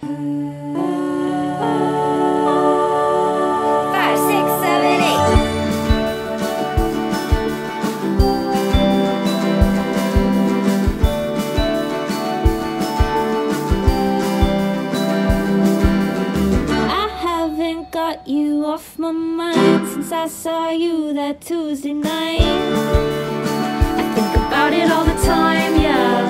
You off my mind since I saw you that Tuesday night. I think about it all the time, yeah.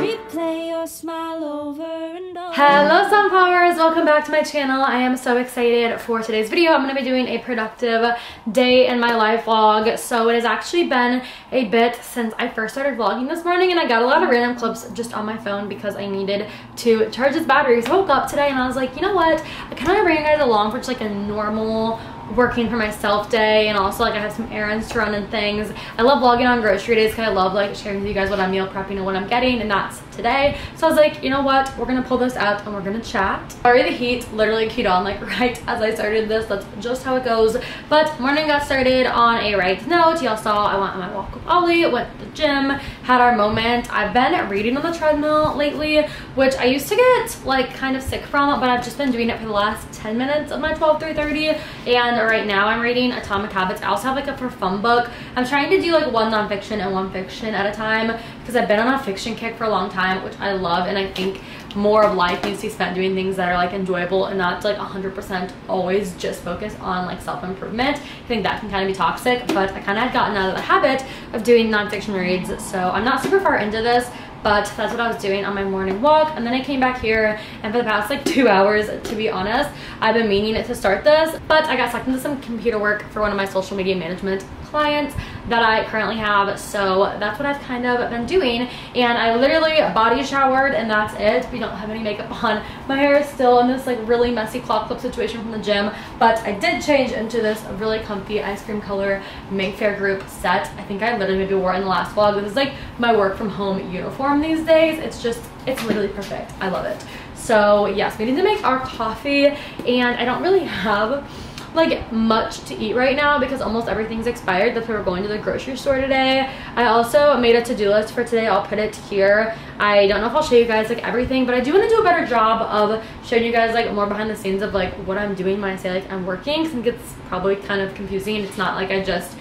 Replay your smile over and over. Hello Sunflowers, welcome back to my channel. I am so excited for today's video. I'm going to be doing a productive day in my life vlog. So it has actually been a bit since I first started vlogging this morning, and I got a lot of random clips just on my phone because I needed to charge its battery. So I woke up today and I was like, you know what, I kind of want to bring you guys along for just like a normal working for myself day, and also like I have some errands to run and things. I love vlogging on grocery days because I love like sharing with you guys what I'm meal prepping and what I'm getting, and that's today. So I was like, you know what, we're gonna pull this out and we're gonna chat. Sorry, the heat literally keyed on like right as I started this. That's just how it goes. But morning got started on a right note. Y'all saw I went on my walk with Ollie, went to the gym, had our moment. I've been reading on the treadmill lately, which I used to get like kind of sick from, but I've just been doing it for the last 10 minutes of my 12-3:30, and right now I'm reading Atomic Habits. I also have like a for fun book. I'm trying to do like one nonfiction and one fiction at a time because I've been on a fiction kick for a long time, which I love, and I think more of life needs to be spent doing things that are like enjoyable and not like 100% always just focus on like self-improvement. I think that can kind of be toxic, but I kind of had gotten out of the habit of doing nonfiction reads, so I'm not super far into this, but that's what I was doing on my morning walk. And then I came back here, and for the past like 2 hours, to be honest, I've been meaning to start this, but I got sucked into some computer work for one of my social media management clients that I currently have, so that's what I've kind of been doing. And I literally body showered and that's it. We don't have any makeup on. My hair is still in this like really messy claw clip situation from the gym, but I did change into this really comfy ice cream color Mayfair group set. I think I literally maybe wore it in the last vlog. This is like my work from home uniform these days. It's literally perfect. I love it. So yes, we need to make our coffee, and I don't really have like much to eat right now because almost everything's expired. That's why we're going to the grocery store today. I also made a to-do list for today. I'll put it here. I don't know if I'll show you guys like everything, but I do want to do a better job of showing you guys like more behind the scenes of like what I'm doing when I say like I'm working, because I think it's probably kind of confusing. It's not like I just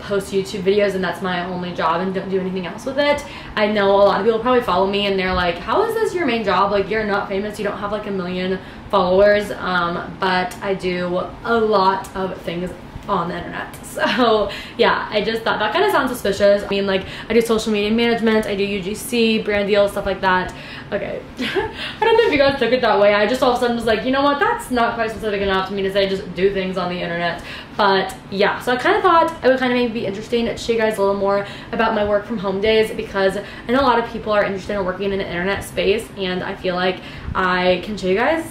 post YouTube videos and that's my only job and don't do anything else with it. I know a lot of people probably follow me and they're like, how is this your main job? Like, you're not famous, you don't have like 1 million followers, but I do a lot of things on the internet. So yeah, I just thought that kind of sounds suspicious. I mean, like, I do social media management, I do UGC, brand deals, stuff like that. Okay, I don't know if you guys took it that way. I just all of a sudden was like, you know what, that's not quite specific enough to me to say just do things on the internet. But yeah, so I kind of thought it would kind of maybe be interesting to show you guys a little more about my work from home days, because I know a lot of people are interested in working in the internet space, and I feel like I can show you guys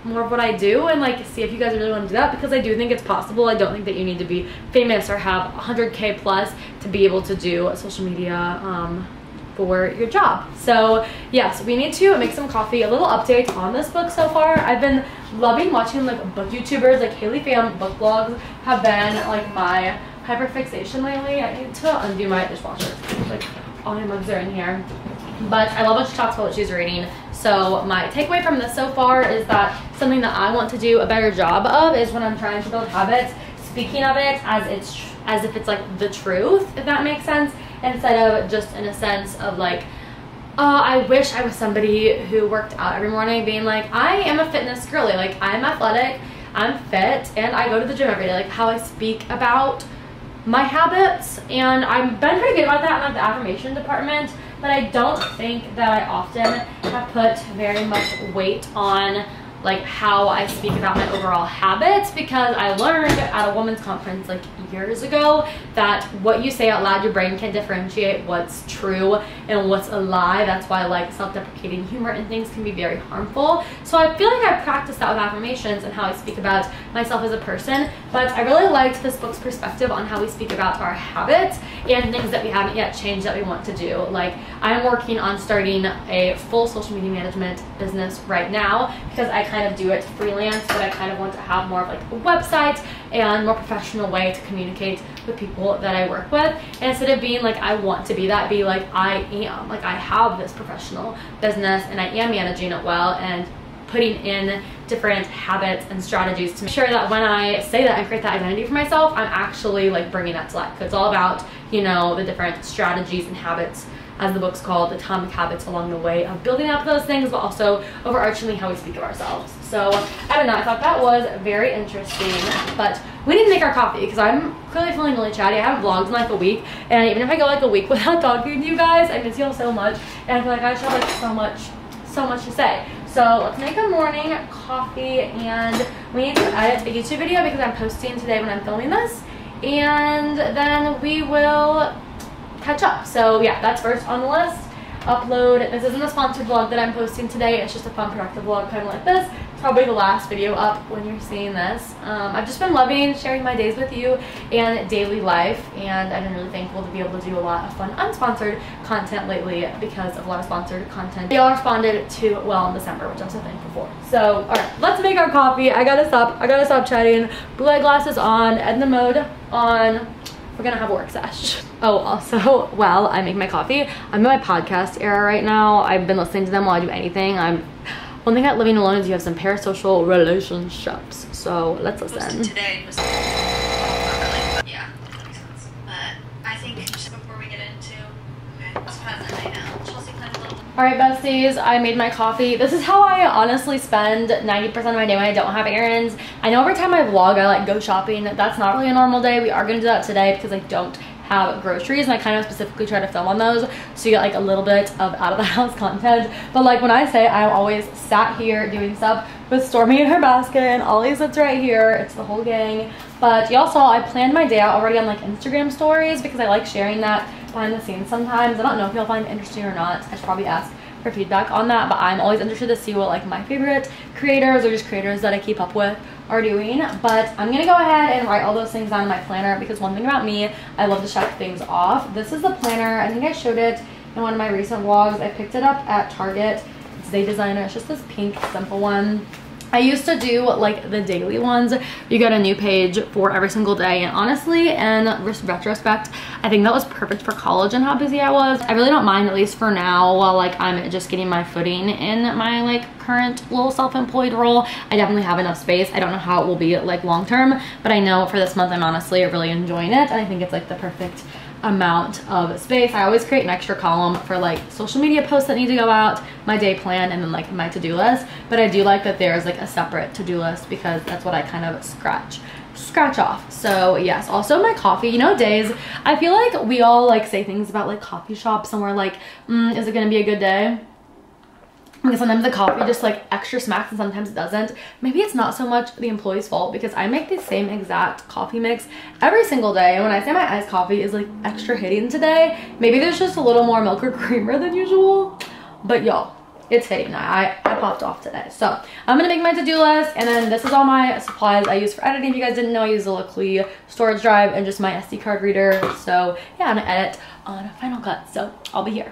more of what I do and like see if you guys really want to do that, because I do think it's possible. I don't think that you need to be famous or have 100K plus to be able to do social media for your job. So yes, we need to make some coffee. A little update on this book so far. I've been loving watching like book YouTubers, like Haley Pham book vlogs have been like my hyperfixation lately. I need to undo my dishwasher. Like all my mugs are in here. But I love when she talks about what she's reading. So my takeaway from this so far is that something that I want to do a better job of is when I'm trying to build habits, speaking of it as if it's like the truth, if that makes sense, instead of just in a sense of like, I wish I was somebody who worked out every morning, being like, I am a fitness girly, like I'm athletic, I'm fit, and I go to the gym every day. Like how I speak about my habits, and I've been pretty good about that in like the affirmation department, but I don't think that I often have put very much weight on like how I speak about my overall habits, because I learned at a women's conference like years ago that what you say out loud, your brain can differentiate what's true and what's a lie. That's why like self-deprecating humor and things can be very harmful. So I feel like I practice that with affirmations and how I speak about myself as a person, but I really liked this book's perspective on how we speak about our habits and things that we haven't yet changed that we want to do. Like I'm working on starting a full social media management business right now because I kind of do it freelance, but I kind of want to have more of like a website and more professional way to communicate with people that I work with. And instead of being like I want to be that, be like I am, like I have this professional business and I am managing it well, and putting in different habits and strategies to make sure that when I say that I create that identity for myself, I'm actually like bringing that to life. It's all about, you know, the different strategies and habits, as the book's called, Atomic Habits, along the way of building up those things, but also overarchingly how we speak of ourselves. So I don't know, I thought that was very interesting. But we need to make our coffee because I'm clearly feeling really chatty. I haven't vlogged in like a week, and even if I go like a week without talking to you guys, I miss you all so much, and I feel like I just have like so much to say. So let's make a morning coffee, and we need to edit a YouTube video because I'm posting today when I'm filming this, and then we will catch up. So yeah, that's first on the list. Upload. This isn't a sponsored vlog that I'm posting today. It's just a fun, productive vlog kind of like this. It's probably the last video up when you're seeing this. I've just been loving sharing my days with you and daily life, and I've been really thankful to be able to do a lot of fun unsponsored content lately because of a lot of sponsored content they all responded to well in December, which I'm so thankful for. So all right, let's make our coffee. I gotta stop chatting. Blue light glasses on, Edna mode on. We're gonna have a work sesh. Oh, also, while I make my coffee, I'm in my podcast era right now. I've been listening to them while I do anything. One thing about living alone is you have some parasocial relationships. So let's listen. Today was really, yeah, that makes sense. But I think just before we get into what's present right now, Chelsea played a little. Alright besties, I made my coffee. This is how I honestly spend 90% of my day when I don't have errands. I know every time I vlog I like go shopping. That's not really a normal day. We are going to do that today because I don't have groceries, and I kind of specifically try to film on those so you get like a little bit of out of the house content. But like when I say I'm always sat here doing stuff with Stormy in her basket, and Ollie sits right here, it's the whole gang. But y'all saw I planned my day out already on like Instagram stories because I like sharing that behind the scenes sometimes. I don't know if y'all find it interesting or not. I should probably ask for feedback on that, but I'm always interested to see what like my favorite creators or just creators that I keep up with are doing. But I'm gonna go ahead and write all those things down in my planner because one thing about me, I love to check things off. This is the planner. I think I showed it in one of my recent vlogs. I picked it up at Target. It's Day Designer. It's just this pink simple one. I used to do like the daily ones. You get a new page for every single day, and honestly, in retrospect, I think that was perfect for college and how busy I was. I really don't mind, at least for now, while like I'm just getting my footing in my like current little self-employed role. I definitely have enough space. I don't know how it will be like long term, but I know for this month I'm honestly really enjoying it, and I think it's like the perfect amount of space. I always create an extra column for like social media posts that need to go out, my day plan, and then like my to-do list. But I do like that there's like a separate to-do list because that's what I kind of scratch off. So yes, also my coffee, you know, days I feel like we all like say things about like coffee shops and we're like, is it gonna be a good day? Because sometimes the coffee just like extra smacks and sometimes it doesn't. Maybe it's not so much the employee's fault because I make the same exact coffee mix every single day, and when I say my iced coffee is like extra hitting today, maybe there's just a little more milk or creamer than usual, but y'all, it's hitting. I popped off today. So I'm gonna make my to-do list, and then this is all my supplies I use for editing. If you guys didn't know, I use the Laclee storage drive and just my SD card reader. So yeah, I'm gonna edit on Final Cut, so I'll be here.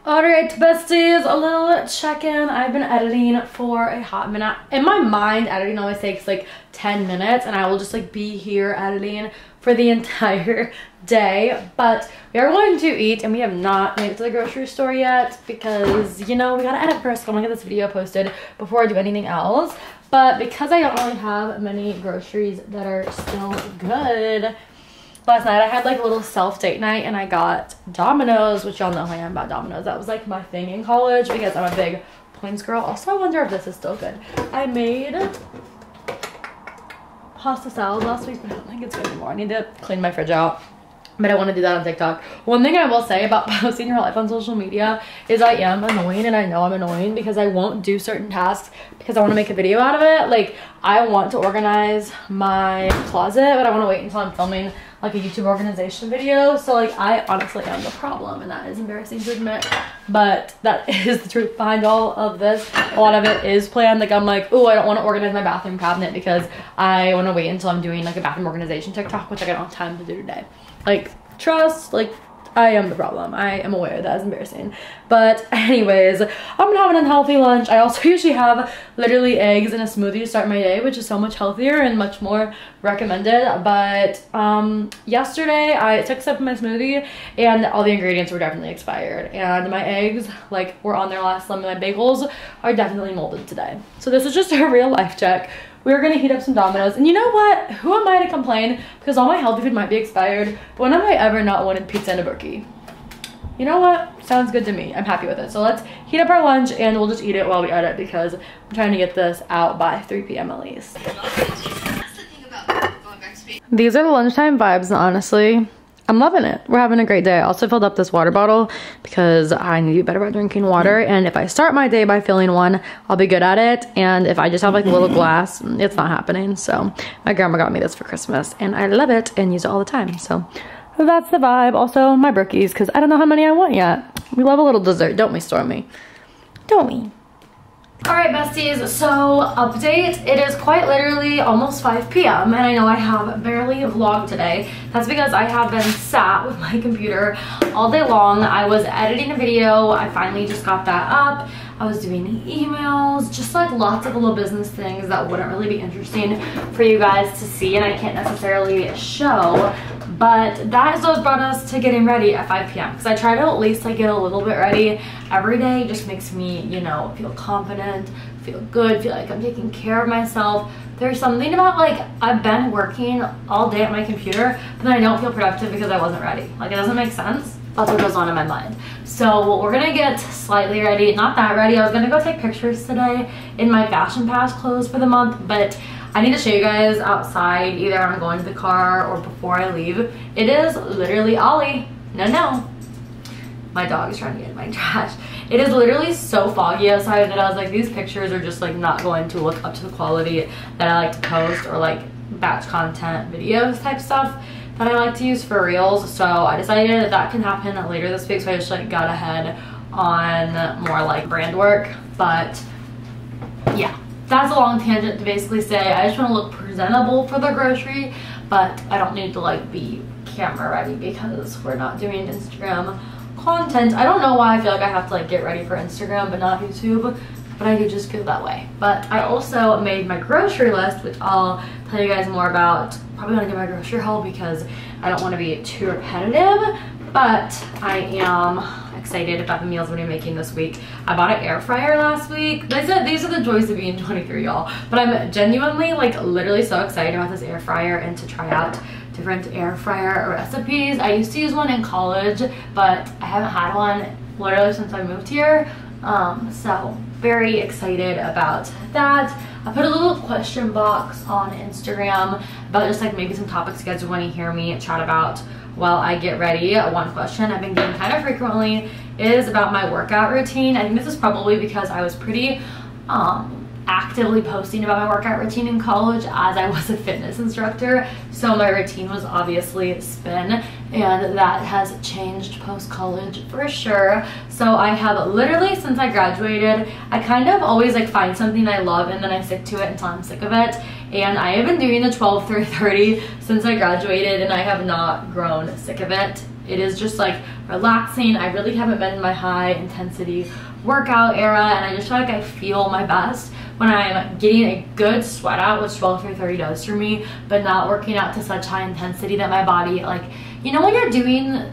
Alright besties, a little check-in. I've been editing for a hot minute. In my mind, editing always takes like 10 minutes, and I will just like be here editing for the entire day. But we are going to eat, and we have not made it to the grocery store yet because, you know, we gotta edit first. I wanna get this video posted before I do anything else. But because I don't really have many groceries that are still good, last night I had like a little self-date night, and I got Domino's, which y'all know how I am about Domino's. That was like my thing in college because I'm a big points girl. Also, I wonder if this is still good. I made pasta salad last week, but I don't think it's good anymore. I need to clean my fridge out, but I want to do that on TikTok. One thing I will say about posting your life on social media is I am annoying, and I know I'm annoying because I won't do certain tasks because I want to make a video out of it. Like, I want to organize my closet, but I want to wait until I'm filming like a YouTube organization video. So like, I honestly am the problem, and that is embarrassing to admit, but that is the truth behind all of this. A lot of it is planned. Like, I'm like, oh, I don't want to organize my bathroom cabinet because I want to wait until I'm doing like a bathroom organization TikTok, which I don't have time to do today. Like, Trust, like, I am the problem. I am aware that is embarrassing. But anyways, I'm gonna have an unhealthy lunch. I also usually have literally eggs in a smoothie to start my day, which is so much healthier and much more recommended. But yesterday I took a sip of my smoothie and all the ingredients were definitely expired. And my eggs, like, were on their last limit. My bagels are definitely molded today. So this is just a real life check. We're gonna heat up some Domino's, and you know what? Who am I to complain? Because all my healthy food might be expired, but when have I ever not wanted pizza and a brookie? You know what? Sounds good to me. I'm happy with it. So let's heat up our lunch, and we'll just eat it while we edit because I'm trying to get this out by 3 p.m. at least. These are the lunchtime vibes, honestly. I'm loving it. We're having a great day. I also filled up this water bottle because I need to be better about drinking water. And if I start my day by filling one, I'll be good at it. And if I just have like a little glass, it's not happening. So my grandma got me this for Christmas and I love it and use it all the time. So that's the vibe. Also my brookies because I don't know how many I want yet. We love a little dessert, don't we, Stormy? Don't we? Alright besties, so update, it is quite literally almost 5 p.m. and I know I have barely vlogged today. That's because I have been sat with my computer all day long. I was editing a video, I finally just got that up. I was doing emails, just like lots of little business things that wouldn't really be interesting for you guys to see and I can't necessarily show. But that is what brought us to getting ready at 5 p.m. because I try to at least like get a little bit ready every day. It just makes me, you know, feel confident, feel good, feel like I'm taking care of myself. There's something about like I've been working all day at my computer but then I don't feel productive because I wasn't ready. Like it doesn't make sense. That's what goes on in my mind. So we're gonna get slightly ready, not that ready. I was gonna go take pictures today in my Fashion Pass clothes for the month, but I need to show you guys outside either when I'm going to the car or before I leave. It is literally Ollie. No. My dog is trying to get in my trash. It is literally so foggy outside that I was like, these pictures are just like not going to look up to the quality that I like to post or like batch content videos type stuff that I like to use for reels. So I decided that can happen later this week. So I just like got ahead on more like brand work. But yeah, that's a long tangent to basically say I just want to look presentable for the grocery, but I don't need to like be camera ready because we're not doing Instagram content. I don't know why I feel like I have to like get ready for Instagram but not YouTube, but I do just feel that way. But I also made my grocery list, which I'll tell you guys more about probably when I do my grocery haul because I don't want to be too repetitive, but I am excited about the meals we're gonna be making this week. I bought an air fryer last week. These are the joys of being 23, y'all. But I'm genuinely like literally so excited about this air fryer and to try out different air fryer recipes. I used to use one in college, but I haven't had one literally since I moved here. So very excited about that. I put a little question box on Instagram about just like maybe some topics you guys would want to hear me chat about while I get ready. One question I've been getting kind of frequently is about my workout routine. I think this is probably because I was pretty actively posting about my workout routine in college as I was a fitness instructor. So my routine was obviously spin, and that has changed post-college for sure. So I have literally, since I graduated, I kind of always like find something I love and then I stick to it until I'm sick of it. And I have been doing the 12-3-30 since I graduated and I have not grown sick of it. It is just like relaxing. I really haven't been in my high intensity workout era, and I just feel like I feel my best when I'm getting a good sweat out, which 12-3-30 does for me, but not working out to such high intensity that my body, like, you know when you're doing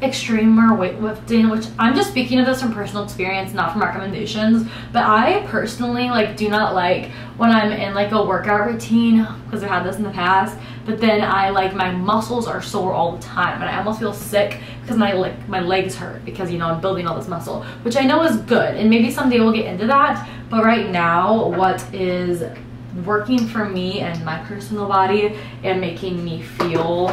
extreme or weightlifting, which I'm just speaking of this from personal experience, not from recommendations, but I personally like do not like when I'm in like a workout routine, because I've had this in the past, but then I like my muscles are sore all the time and I almost feel sick because my legs hurt because, you know, I'm building all this muscle, which I know is good, and maybe someday we'll get into that. But right now, what is working for me and my personal body and making me feel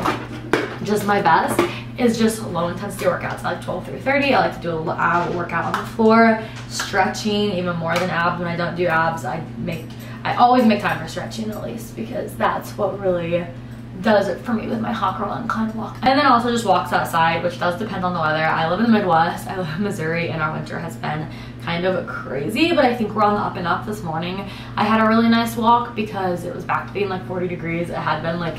just my best is just low intensity workouts. I like 12-3-30. I like to do a ab workout on the floor, stretching even more than abs. When I don't do abs, I always make time for stretching at least, because that's what really does it for me with my hot girl incline walk. And then also just walks outside, which does depend on the weather. I live in the Midwest. I live in Missouri, and our winter has been kind of crazy, but I think we're on the up and up this morning. I had a really nice walk because it was back to being like 40 degrees. It had been like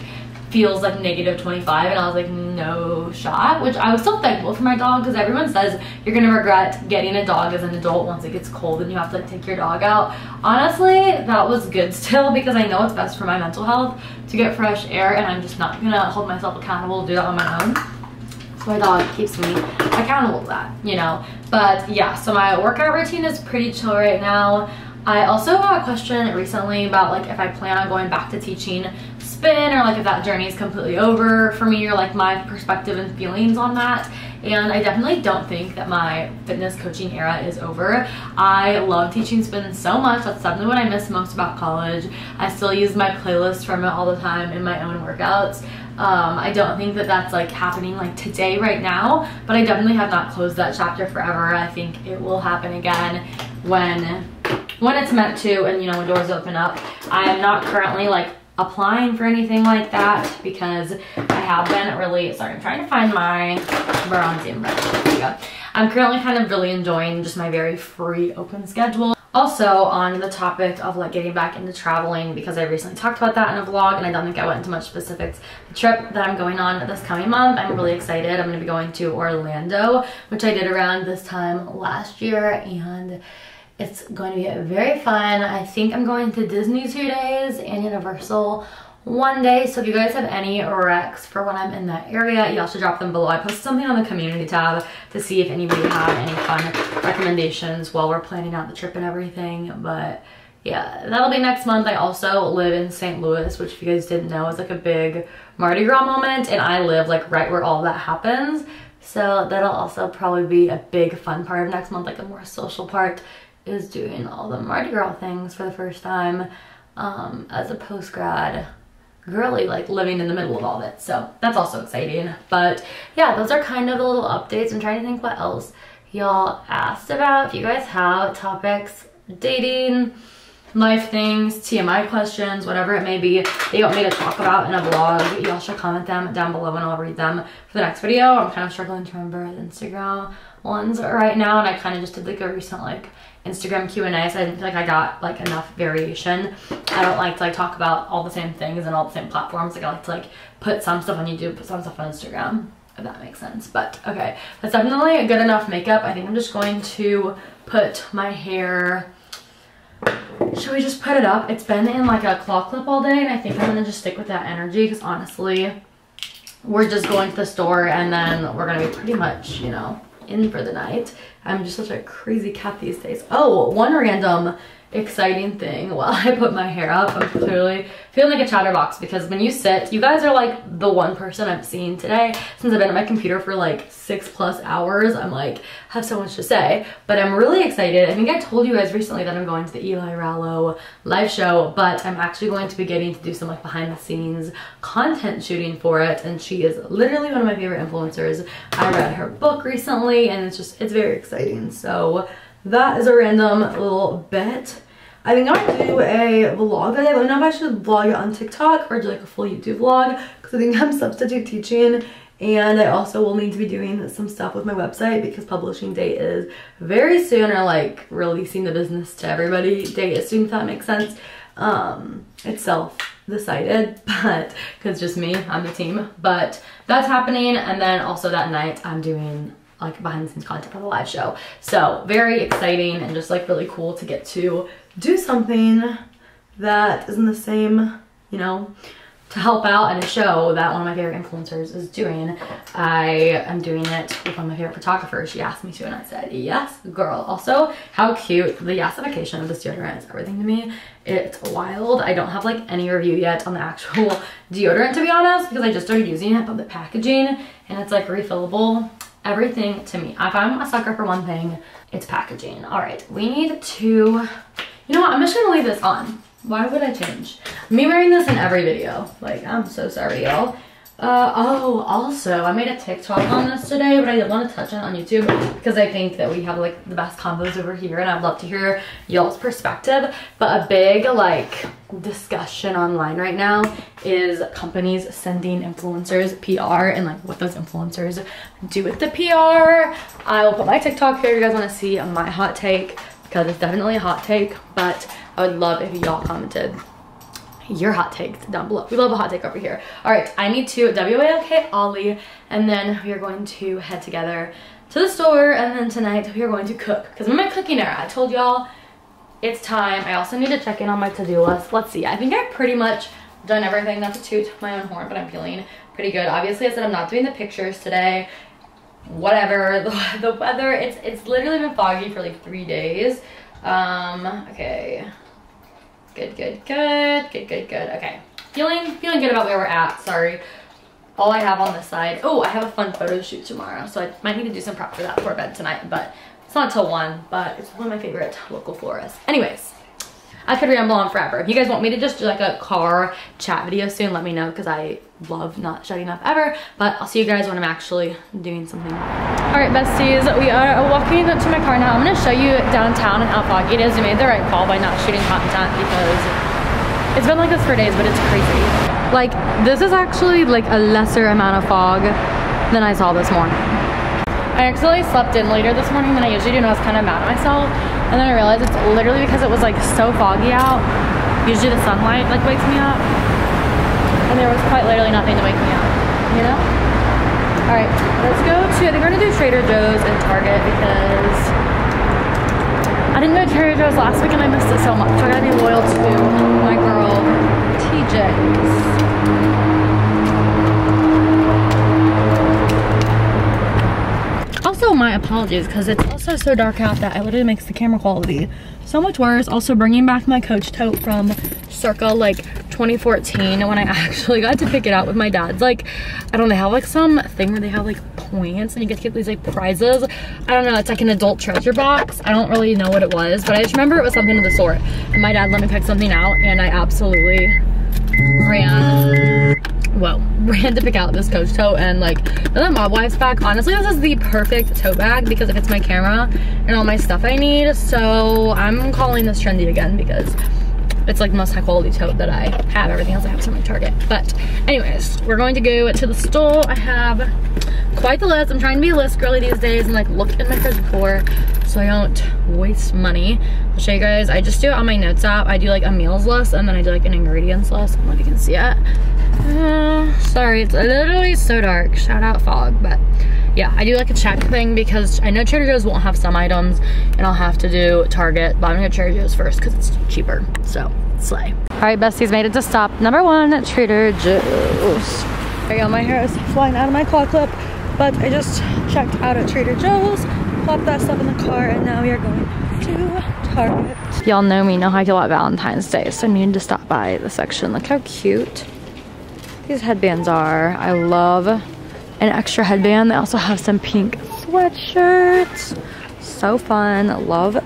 feels like -25, and I was like, no shot, which I was still thankful for my dog, because everyone says you're gonna regret getting a dog as an adult once it gets cold and you have to like take your dog out. Honestly, that was good still, because I know it's best for my mental health to get fresh air, and I'm just not gonna hold myself accountable to do that on my own. So my dog keeps me accountable to that, you know. But yeah, so my workout routine is pretty chill right now. I also got a question recently about like if I plan on going back to teaching spin, or like if that journey is completely over for me, or like my perspective and feelings on that. And I definitely don't think that my fitness coaching era is over. I love teaching spin so much. That's definitely what I miss most about college. I still use my playlist from it all the time in my own workouts. I don't think that that's like happening like today right now, but I definitely have not closed that chapter forever. I think it will happen again when it's meant to, and you know, when doors open up. I am not currently like applying for anything like that, because I have been really, sorry, I'm trying to find my Bronzy and Red. There we go. I'm currently kind of really enjoying just my very free open schedule. Also, on the topic of like getting back into traveling, because I recently talked about that in a vlog and I don't think I went into much specifics. The trip that I'm going on this coming month, I'm really excited. I'm going to be going to Orlando, which I did around this time last year, and it's going to be very fun. I think I'm going to Disney 2 days and Universal 1 day. So if you guys have any recs for when I'm in that area, y'all should drop them below. I posted something on the community tab to see if anybody had any fun recommendations while we're planning out the trip and everything. But yeah, that'll be next month. I also live in St. Louis, which if you guys didn't know is like a big Mardi Gras moment, and I live like right where all that happens. So that'll also probably be a big fun part of next month, like a more social part, is doing all the Mardi Gras things for the first time as a post-grad girly, like living in the middle of all of it. So that's also exciting. But yeah, those are kind of the little updates. I'm trying to think what else y'all asked about. If you guys have topics, dating, life things, TMI questions, whatever it may be that you want me to talk about in a vlog, y'all should comment them down below and I'll read them for the next video. I'm kind of struggling to remember the Instagram ones right now, and I kind of just did like a recent like Instagram Q&A, so I didn't feel like I got like enough variation. I don't like to like talk about all the same things and all the same platforms. Like I like to like put some stuff on YouTube, put some stuff on Instagram, if that makes sense. But okay, that's definitely a good enough makeup. I think I'm just going to put my hair, should we just put it up? It's been in like a claw clip all day, and I think I'm gonna just stick with that energy, because honestly we're just going to the store and then we're gonna be pretty much, you know, in for the night. I'm just such a crazy cat these days. Oh, one random exciting thing while I put my hair up, I'm clearly feeling like a chatterbox, because when you sit, you guys are like the one person I've seen today since I've been at my computer for like 6+ hours. I'm like, have so much to say, but I'm really excited. I think I told you guys recently that I'm going to the Eli Rallo live show, but I'm actually going to be getting to do some like behind the scenes content shooting for it, and she is literally one of my favorite influencers. I read her book recently, and it's very exciting. So that is a random little bit. I think I'm gonna do a vlog today. Let me know if I should vlog it on TikTok or do like a full YouTube vlog, because I think I'm substitute teaching, and I also will need to be doing some stuff with my website, because publishing date is very soon, or like releasing the business to everybody date is soon, if that makes sense. It's self-decided, but because just me, I'm the team, but that's happening. And then also that night I'm doing like behind the scenes content for the live show. So very exciting, and just like really cool to get to do something that is in the same, you know, to help out at a show that one of my favorite influencers is doing. I am doing it with one of my favorite photographers. She asked me to, and I said, yes, girl. Also, how cute. The yassification of this deodorant is everything to me. It's wild. I don't have like any review yet on the actual deodorant, to be honest, because I just started using it, but the packaging, and it's like refillable. Everything to me. If I'm a sucker for one thing, it's packaging. All right, we need to, you know what? I'm just gonna leave this on. Why would I change? Me wearing this in every video. Like, I'm so sorry, y'all. Oh, also, I made a TikTok on this today, but I didn't want to touch it on YouTube because I think that we have like the best combos over here, and I'd love to hear y'all's perspective. But a big like discussion online right now is companies sending influencers PR and like what those influencers do with the PR. I will put my TikTok here if you guys want to see my hot take, because it's definitely a hot take, but I would love if y'all commented your hot takes down below. We love a hot take over here. All right, I need to WALK Ollie, and then we are going to head together to the store, and then tonight we are going to cook because I'm in my cooking era. I told y'all it's time. I also need to check in on my to-do list. Let's see. I think I've pretty much done everything. Not to toot my own horn, but I'm feeling pretty good. Obviously, I said I'm not doing the pictures today. Whatever. The weather, it's literally been foggy for like 3 days. Okay. Good. Okay. Feeling good about where we're at. Sorry. All I have on this side. Oh, I have a fun photo shoot tomorrow, so I might need to do some prep for that before bed tonight, but it's not until 1, but it's one of my favorite local florists. Anyways, I could ramble on forever. If you guys want me to just do like a car chat video soon, let me know because I love not shutting up ever, but I'll see you guys when I'm actually doing something. All right, besties, we are walking to my car now. I'm gonna show you downtown and how foggy it is. We made the right call by not shooting content because it's been like this for days, but it's crazy. Like, this is actually like a lesser amount of fog than I saw this morning. I accidentally slept in later this morning than I usually do, and I was kind of mad at myself. And then I realized it's literally because it was like so foggy out. Usually the sunlight like wakes me up, and there was quite literally nothing to wake me up, you know? All right, let's go to, I think we're gonna do Trader Joe's and Target because I didn't go to Trader Joe's last week and I missed it so much. So I gotta be loyal to my girl, TJ's. Also, my apologies because it's also so dark out that it literally makes the camera quality so much worse. Also, bringing back my Coach tote from circa like 2014 when I actually got to pick it out with my dad's. Like, I don't know, they have like some thing where they have like points and you get to get these like prizes. I don't know, it's like an adult treasure box. I don't really know what it was, but I just remember it was something of the sort. And my dad let me pick something out and I absolutely ran to pick out this Coach tote. And like, the Mob Wife's bag, honestly this is the perfect tote bag because it fits my camera and all my stuff I need. So I'm calling this trendy again because it's like the most high quality tote that I have. Everything else I have is from my Target. But anyways, we're going to go to the store. I have quite the list. I'm trying to be a list girly these days and like look in my fridge before so I don't waste money. I'll show you guys. I just do it on my notes app. I do like a meals list and then I do like an ingredients list. I don't know if you can see it. Sorry, it's literally so dark. Shout out fog. But yeah, I do like a check thing because I know Trader Joe's won't have some items and I'll have to do Target, but I'm gonna go Trader Joe's first because it's cheaper. So slay. All right, besties, made it to stop number 1 Trader Joe's. There you go, my hair is flying out of my claw clip, but I just checked out at Trader Joe's, popped that stuff in the car, and now we are going to Target. Y'all know me, know how I feel about Valentine's Day, so I needed to stop by the section. Look how cute these headbands are. I love an extra headband. They also have some pink sweatshirts. So fun. Love the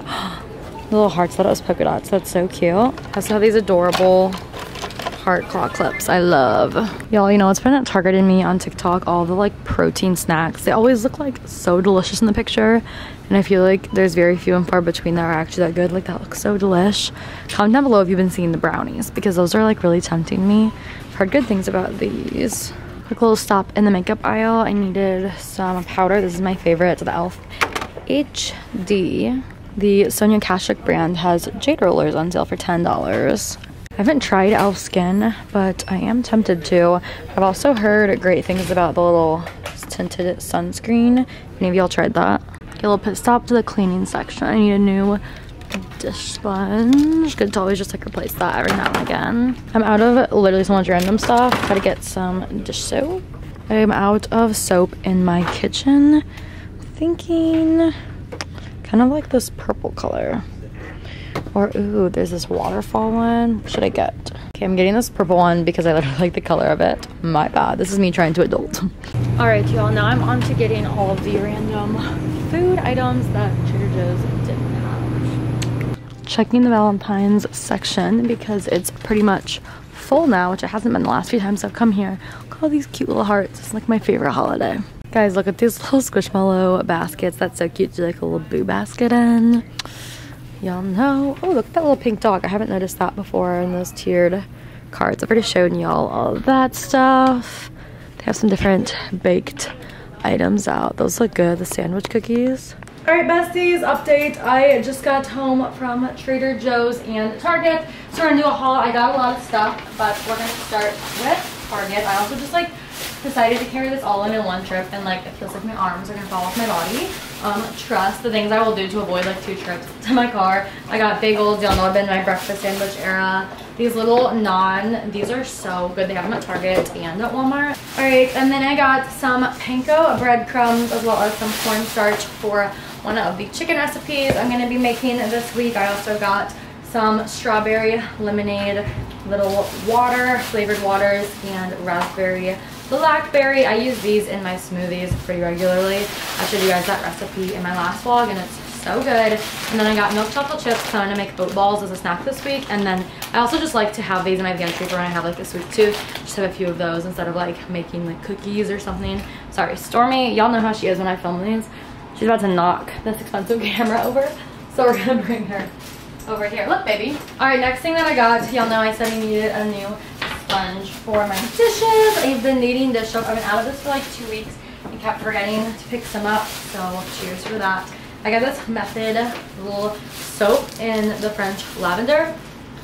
little hearts that it was polka dots. That's so cute. I also have these adorable heart claw clips. I love. Y'all, you know, it's been at Target in me on TikTok, all the like protein snacks. They always look like so delicious in the picture. And I feel like there's very few and far between that are actually that good. Like, that looks so delish. Comment down below if you've been seeing the brownies because those are like really tempting me. I've heard good things about these. Quick little stop in the makeup aisle. I needed some powder. This is my favorite. The e.l.f. HD. The Sonia Kashuk brand has jade rollers on sale for $10. I haven't tried e.l.f. Skin, but I am tempted to. I've also heard great things about the little tinted sunscreen. Any of y'all tried that? Okay, a little pit stop to the cleaning section. I need a new dish sponge. Good to always just like replace that every now and again. I'm out of literally so much random stuff. Gotta get some dish soap. I'm out of soap in my kitchen. Thinking kind of like this purple color. Or ooh, there's this waterfall one. What should I get? Okay, I'm getting this purple one because I literally like the color of it. My bad. This is me trying to adult. All right, y'all. Now I'm on to getting all of the random food items that Trader Joe's didn't have. Checking the Valentine's section because it's pretty much full now, which it hasn't been the last few times I've come here. Look at all these cute little hearts. It's like my favorite holiday. Guys, look at these little Squishmallow baskets. That's so cute to do like a little boo basket in. Y'all know. Oh, look at that little pink dog. I haven't noticed that before in those tiered cards. I've already shown y'all all of that stuff. They have some different baked items out. Those look good. The sandwich cookies. Alright besties, update. I just got home from Trader Joe's and Target. So we're gonna do a haul. I got a lot of stuff, but we're gonna start with Target. I also just like decided to carry this all in one trip, and like it feels like my arms are gonna fall off my body. Trust the things I will do to avoid like 2 trips to my car. I got bagels. Y'all know I've been in my breakfast sandwich era. These little naan, these are so good. They have them at Target and at Walmart. Alright, and then I got some panko breadcrumbs as well as some cornstarch for one of the chicken recipes I'm going to be making this week. I also got some strawberry lemonade, little water, flavored waters, and raspberry blackberry. I use these in my smoothies pretty regularly. I showed you guys that recipe in my last vlog and it's so good. And then I got milk chocolate chips, so I'm going to make oat balls as a snack this week. And then I also just like to have these in my pantry for when I have like a sweet tooth. Just have a few of those instead of like making like cookies or something. Sorry, Stormy, y'all know how she is when I film these. She's about to knock this expensive camera over. So we're going to bring her over here. Look, baby. Alright, next thing that I got, y'all know I said I needed a new sponge for my dishes. I've been needing dish soap. I've been out of this for like 2 weeks and kept forgetting to pick some up. So cheers for that. I got this Method little soap in the French lavender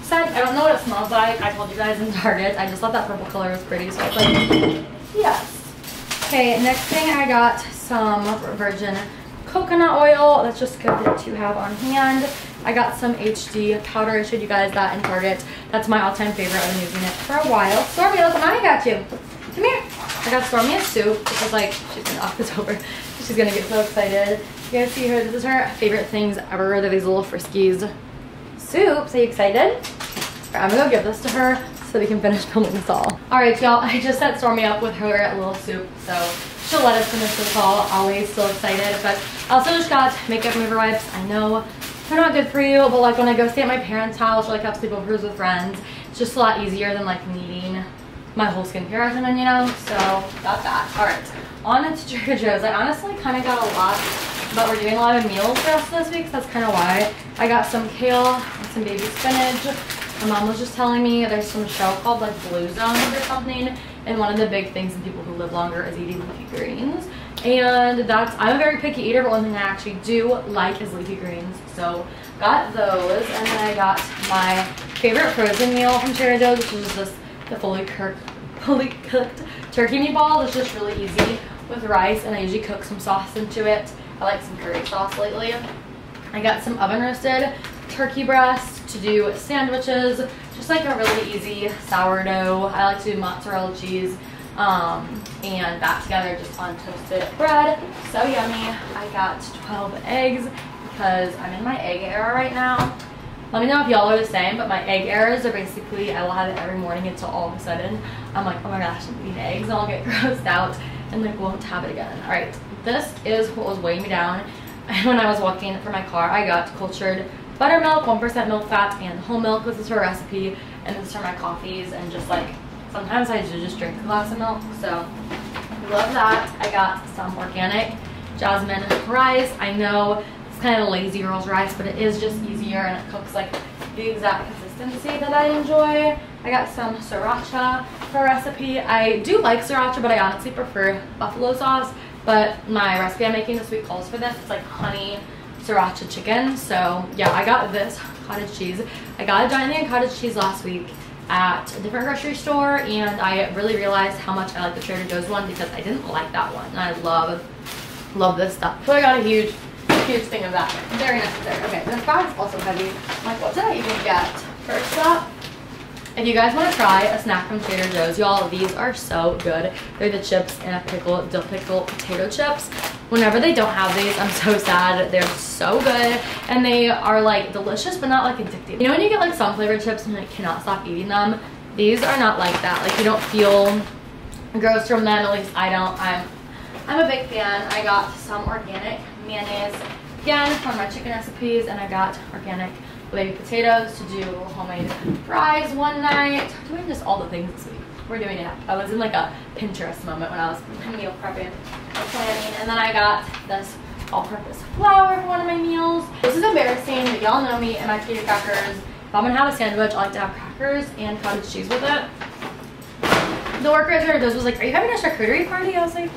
scent. I don't know what it smells like. I told you guys in Target. I just thought that purple color was pretty. So it's like, yes. Okay, next thing I got some virgin coconut oil. That's just good to have on hand. I got some HD powder. I showed you guys that in Target. That's my all-time favorite. I've been using it for a while. Stormy, look what I got you. Come here. I got Stormy a soup. This is like, she's gonna knock this over. She's gonna get so excited. You guys see her? This is her favorite things ever. They're these little Friskies soups. Are you excited? Right, I'm gonna go give this to her so we can finish filming this all. Alright, y'all. I just set Stormy up with her little soup, so she'll let us finish this haul. Always still excited. But I also just got makeup remover wipes. I know they're not good for you, but like when I go stay at my parents' house or like have sleepovers with friends, it's just a lot easier than like needing my whole skincare regimen, you know? So got that. Alright, on to Trader Joe's. I honestly kind of got a lot, but we're doing a lot of meals for us this week, so that's kind of why. I got some kale and some baby spinach. My mom was just telling me there's some show called like Blue Zones or something, and one of the big things in people who live longer is eating leafy greens. And that's, I'm a very picky eater, but one thing I actually do like is leafy greens. So got those, and then I got my favorite frozen meal from Trader Joe's, which is just the fully cooked turkey meatball. It's just really easy with rice, and I usually cook some sauce into it. I like some curry sauce lately. I got some oven roasted turkey breast to do sandwiches, just like a really easy sourdough. I like to do mozzarella cheese and that together just on toasted bread. So yummy. I got 12 eggs because I'm in my egg era right now. Let me know if y'all are the same, but my egg eras are basically, I will have it every morning until all of a sudden I'm like, oh my gosh, I'm eating eggs, and I'll get grossed out and like won't have it again. Alright, this is what was weighing me down. When I was walking for my car, I got cultured buttermilk, 1% milk fat, and whole milk. This is her recipe, and this is for my coffees, and just like, sometimes I do just drink a glass of milk, so love that. I got some organic jasmine rice. I know it's kind of lazy girl's rice, but it is just easier, and it cooks like the exact consistency that I enjoy. I got some sriracha for a recipe. I do like sriracha, but I honestly prefer buffalo sauce. But my recipe I'm making this week calls for this. It's like honey sriracha chicken. So yeah, I got this cottage cheese. I got a giant cottage cheese last week at a different grocery store, and I really realized how much I like the Trader Joe's one because I didn't like that one. And I love this stuff. So I got a huge thing of that. Very necessary. Okay, this bag's also heavy. I'm like, what did I even get? First up, if you guys want to try a snack from Trader Joe's, y'all, these are so good. They're the chips in a pickle, dill pickle potato chips. Whenever they don't have these, I'm so sad. They're so good, and they are like delicious, but not like addictive. You know when you get like some flavored chips and you cannot stop eating them? These are not like that. Like you don't feel gross from them. At least I don't. I'm a big fan. I got some organic mayonnaise again for my chicken recipes, and I got organic baby potatoes to do homemade fries one night. We're doing just all the things this week. We're doing it. I was in like a Pinterest moment when I was meal prepping or planning. And then I got this all-purpose flour for one of my meals. This is embarrassing, but y'all know me and my pita crackers. If I'm gonna have a sandwich, I like to have crackers and cottage cheese with it. The worker at Trader Joe's was like, are you having a charcuterie party? I was like,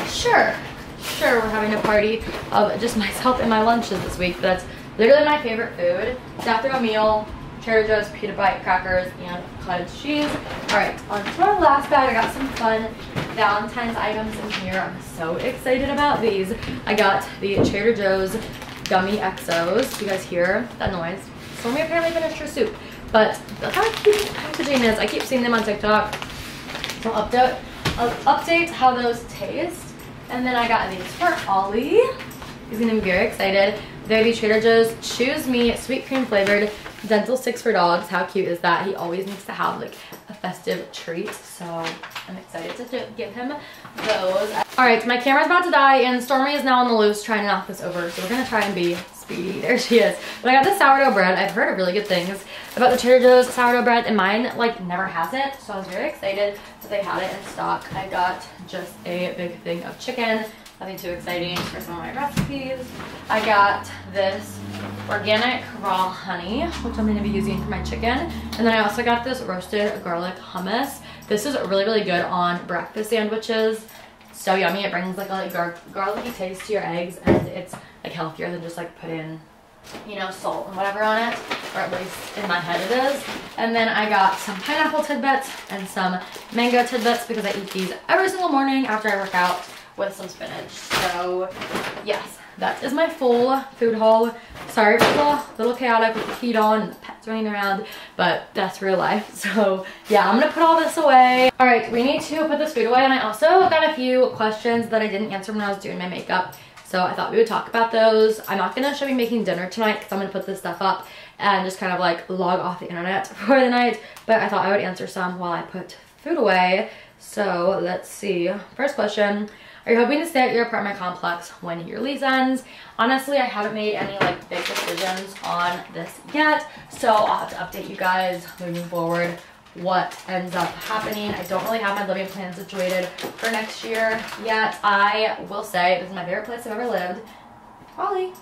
sure. sure we're having a party of just myself and my lunches this week. But that's literally my favorite food. It's after a meal, Trader Joe's pita bite crackers and cottage cheese. All right, on to our last bag. I got some fun Valentine's items in here. I'm so excited about these. I got the Trader Joe's Gummy XOs. Do you guys hear that noise? Stormy apparently finished her soup, but look how cute this packaging is. I keep seeing them on TikTok. So I'll update how those taste. And then I got these for Ollie. He's gonna be very excited. They're the Trader Joe's Choose Me sweet cream flavored dental sticks for dogs. How cute is that? He always needs to have like a festive treat, so I'm excited to give him those. All right, my camera's about to die and Stormy is now on the loose trying to knock this over, so we're gonna try and be speedy. There she is. But I got this sourdough bread. I've heard of really good things about the Trader Joe's sourdough bread, and mine like never has it, so I was very excited that they had it in stock. I got just a big thing of chicken. Nothing too exciting for some of my recipes. I got this organic raw honey, which I'm going to be using for my chicken. And then I also got this roasted garlic hummus. This is really, really good on breakfast sandwiches. So yummy. It brings like a garlicky taste to your eggs, and it's like healthier than just like putting, you know, salt and whatever on it, or at least in my head it is. And then I got some pineapple tidbits and some mango tidbits because I eat these every single morning after I work out with some spinach. So yes, that is my full food haul. Sorry for a little chaotic with the heat on and the pets running around, but that's real life. So yeah, I'm gonna put all this away. All right, we need to put this food away, and I also got a few questions that I didn't answer when I was doing my makeup, so I thought we would talk about those. I'm not gonna show you making dinner tonight because I'm gonna put this stuff up and just kind of like log off the internet for the night, but I thought I would answer some while I put food away. So let's see. First question. Are you hoping to stay at your apartment complex when your lease ends? Honestly, I haven't made any like big decisions on this yet, so I'll have to update you guys moving forward what ends up happening. I don't really have my living plan situated for next year yet. I will say this is my favorite place I've ever lived, probably,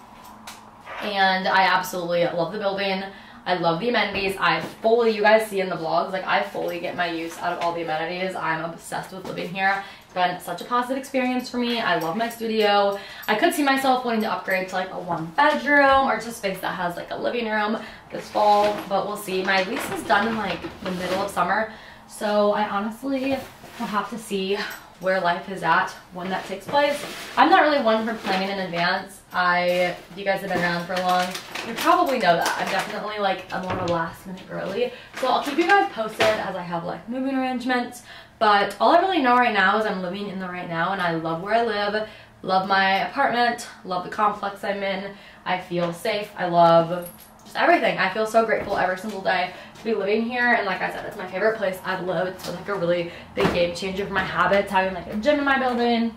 and I absolutely love the building. I love the amenities. You guys see in the vlogs, like I fully get my use out of all the amenities. I'm obsessed with living here. It's been such a positive experience for me. I love my studio. I could see myself wanting to upgrade to like a 1-bedroom or just a space that has like a living room this fall, but we'll see. My lease is done in like the middle of summer, so I honestly will have to see where life is at when that takes place. I'm not really one for planning in advance. If you guys have been around for long, you probably know that. I'm definitely like a more of a last minute girly. So I'll keep you guys posted as I have like moving arrangements. But all I really know right now is I'm living in the right now, and I love where I live, love my apartment, love the complex I'm in. I feel safe. I love just everything. I feel so grateful every single day to be living here, and like I said, it's my favorite place I've lived. It's been like a really big game changer for my habits, having like a gym in my building,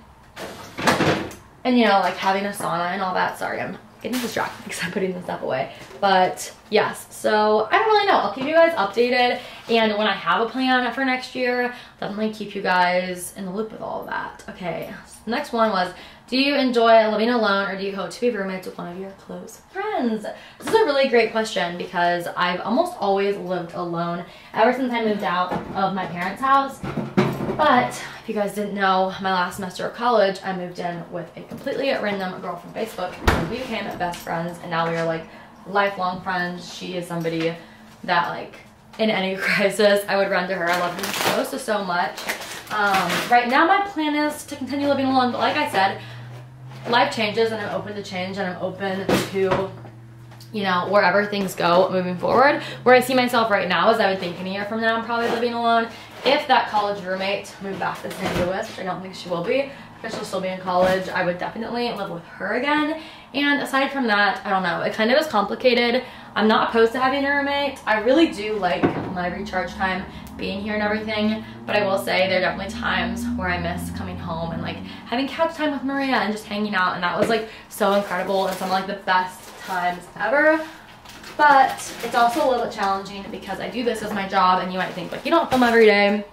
and you know, like having a sauna and all that. Sorry, I'm getting distracted because I'm putting this stuff away. But yes, so I don't really know. I'll keep you guys updated, and when I have a plan for next year, I'll definitely keep you guys in the loop with all of that. Okay, so the next one was, do you enjoy living alone, or do you hope to be roommates with one of your close friends? This is a really great question because I've almost always lived alone ever since I moved out of my parents' house. But if you guys didn't know, my last semester of college, I moved in with a completely random girl from Facebook, and we became best friends, and now we are like lifelong friends. She is somebody that like in any crisis I would run to her. I love her so much. Right now my plan is to continue living alone, but like I said, life changes, and I'm open to change, and I'm open to, you know, wherever things go moving forward. Where I see myself right now is I would think in a year from now I'm probably living alone. If that college roommate moved back to St. Louis, which I don't think she will be, because she'll still be in college, I would definitely live with her again. And aside from that, I don't know, it kind of is complicated. I'm not opposed to having a roommate. I really do like my recharge time being here and everything, but I will say there are definitely times where I miss coming home and like having couch time with Maria and just hanging out, and that was like so incredible and some of like the best times ever. But it's also a little bit challenging because I do this as my job, and you might think like you don't film every day,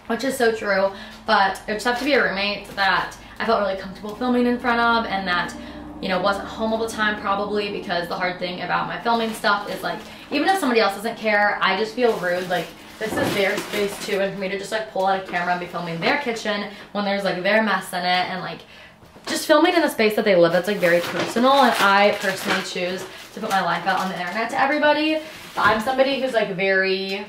which is so true, but it just have to be a roommate that I felt really comfortable filming in front of, and that, you know, wasn't home all the time probably, because the hard thing about my filming stuff is like, even if somebody else doesn't care, I just feel rude. Like, this is their space too, and for me to just like pull out a camera and be filming their kitchen when there's like their mess in it, and like just filming in a space that they live that's like very personal, and I personally choose to put my life out on the internet to everybody. I'm somebody who's like very,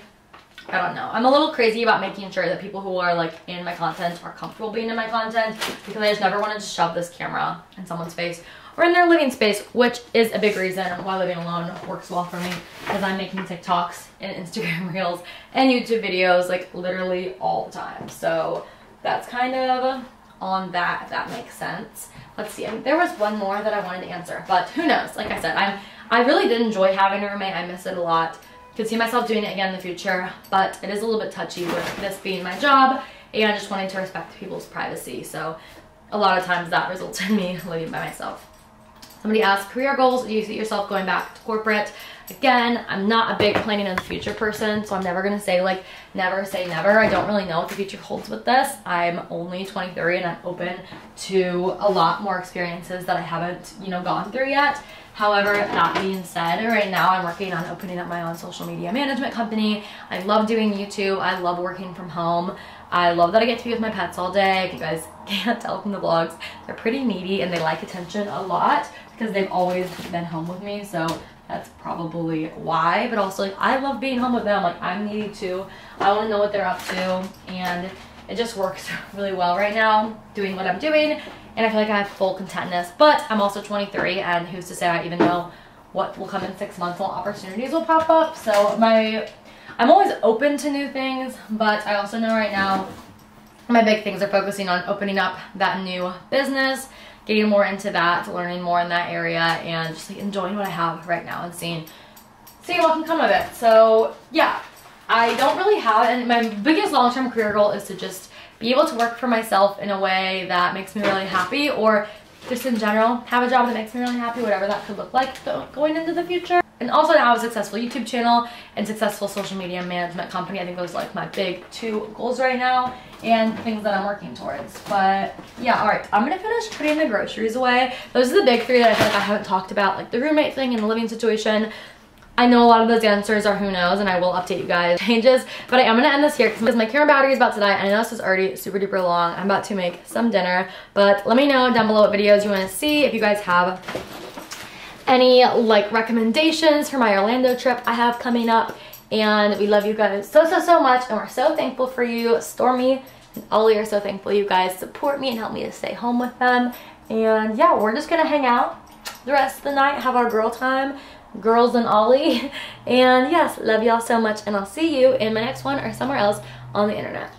I don't know, I'm a little crazy about making sure that people who are like in my content are comfortable being in my content, because I just never want to just shove this camera in someone's face or in their living space, which is a big reason why living alone works well for me, because I'm making TikToks and Instagram reels and YouTube videos like literally all the time. So that's kind of on that, if that makes sense. Let's see, I mean, there was one more that I wanted to answer, but who knows? Like I said, I really did enjoy having a roommate. I miss it a lot. Could see myself doing it again in the future, but it is a little bit touchy with this being my job and just wanting to respect people's privacy. So a lot of times that results in me living by myself. Somebody asked, career goals, do you see yourself going back to corporate? Again, I'm not a big planning in the future person, so I'm never gonna say like never say never. I don't really know what the future holds with this. I'm only 23 and I'm open to a lot more experiences that I haven't, you know, gone through yet. However, that being said, right now I'm working on opening up my own social media management company. I love doing YouTube. I love working from home. I love that I get to be with my pets all day. If you guys can't tell from the vlogs, they're pretty needy and they like attention a lot because they've always been home with me. So that's probably why, but also like I love being home with them. Like I'm needy too. I want to know what they're up to, and it just works really well right now doing what I'm doing, and I feel like I have full contentness. But I'm also 23, and who's to say I even know what will come in 6 months, what opportunities will pop up. So I'm always open to new things, but I also know right now my big things are focusing on opening up that new business, getting more into that, learning more in that area, and just like enjoying what I have right now and seeing what can come of it. So yeah, I don't really have, and my biggest long-term career goal is to just be able to work for myself in a way that makes me really happy, or just in general have a job that makes me really happy, whatever that could look like going into the future. And also to have a successful YouTube channel and successful social media management company. I think those are like my big 2 goals right now and things that I'm working towards. But yeah, all right, I'm gonna finish putting the groceries away. Those are the big 3 that I feel like I haven't talked about, like the roommate thing and the living situation. I know a lot of those answers are who knows, and I will update you guys changes, but I am gonna end this here because my camera battery is about to die, and I know this is already super duper long. I'm about to make some dinner, but let me know down below what videos you want to see. If you guys have any like recommendations for my Orlando trip I have coming up, and we love you guys so much, and we're so thankful for you. Stormy and Ollie are so thankful you guys support me and help me to stay home with them. And yeah, we're just gonna hang out the rest of the night, have our girl time, girls and Ollie. And yes, love y'all so much, and I'll see you in my next one or somewhere else on the internet.